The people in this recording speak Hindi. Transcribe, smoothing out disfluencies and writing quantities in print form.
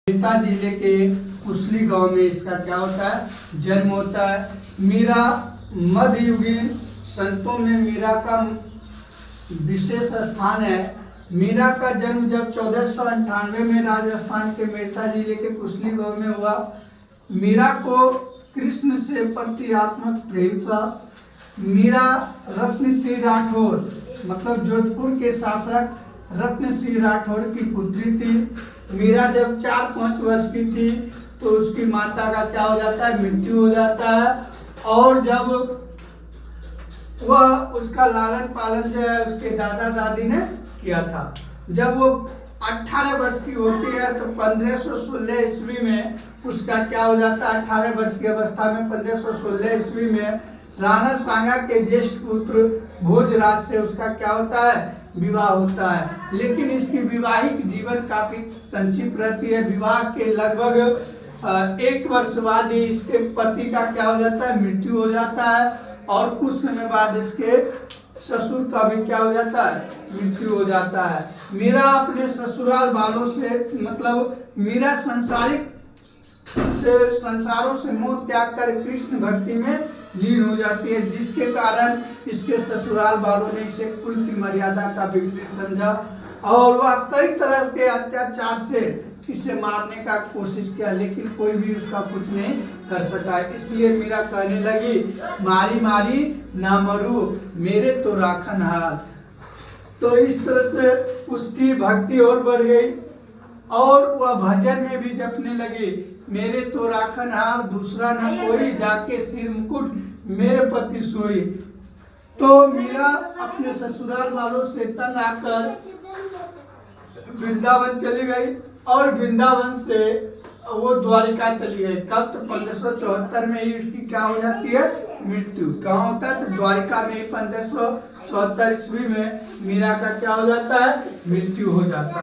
मीरा जिले के कुसली गांव में इसका क्या होता है, जन्म होता है। मीरा मध्ययुगीन संतों में मीरा का विशेष स्थान है। मीरा का जन्म जब 1498 में राजस्थान के मेरठा जिले के कुसली गांव में हुआ। मीरा को कृष्ण से प्रतीकात्मक प्रेम था। मीरा रत्नश्री राठौर मतलब जोधपुर के शासक रत्नश्री राठौर की पुत्री थी। मीरा जब 4-5 वर्ष की थी तो उसकी माता का क्या हो जाता है, मृत्यु हो जाता है। और जब वह उसका लालन पालन जो है उसके दादा दादी ने किया था। जब वो 18 वर्ष की होती है तो 1516 ईस्वी में उसका क्या हो जाता है, 18 वर्ष की अवस्था में 1516 ईस्वी में राणा सांगा के ज्येष्ठ पुत्र भोजराज से उसका क्या होता है, विवाह होता है। लेकिन इसकी वैवाहिक जीवन काफी संक्षिप्त रहती है। विवाह के लगभग 1 वर्ष बाद ही इसके पति का क्या हो जाता है, मृत्यु हो जाता है। और कुछ समय बाद इसके ससुर का भी क्या हो जाता है, मृत्यु हो जाता है। मीरा अपने ससुराल वालों से मतलब मीरा संसारों से मोह त्याग कर कृष्ण भक्ति में लीन हो जाती है, जिसके कारण इसके ससुराल वालों ने इसे कुल की मर्यादा का विपरीत समझा और वह कई तरह के अत्याचार से इसे मारने का कोशिश किया, लेकिन कोई भी उसका कुछ नहीं कर सका। इसलिए मीरा कहने लगी, मारी मारी ना मरू मेरे तो राखन हाल। तो इस तरह से उसकी भक्ति और बढ़ गई और वह भजन में भी जपने लगी, मेरे तो राखन हार दूसरा न कोई, जाके सिर मुकुट मेरे पति सोई। तो मीरा अपने ससुराल वालों से तंग आकर वृंदावन चली गई और वृंदावन से वो द्वारिका चली गई। कब? तो 1574 में ही इसकी क्या हो जाती है, मृत्यु। कहाँ होता है? तो द्वारिका में ही 1574 ईस्वी में मीरा का क्या हो जाता है, मृत्यु हो जाता है।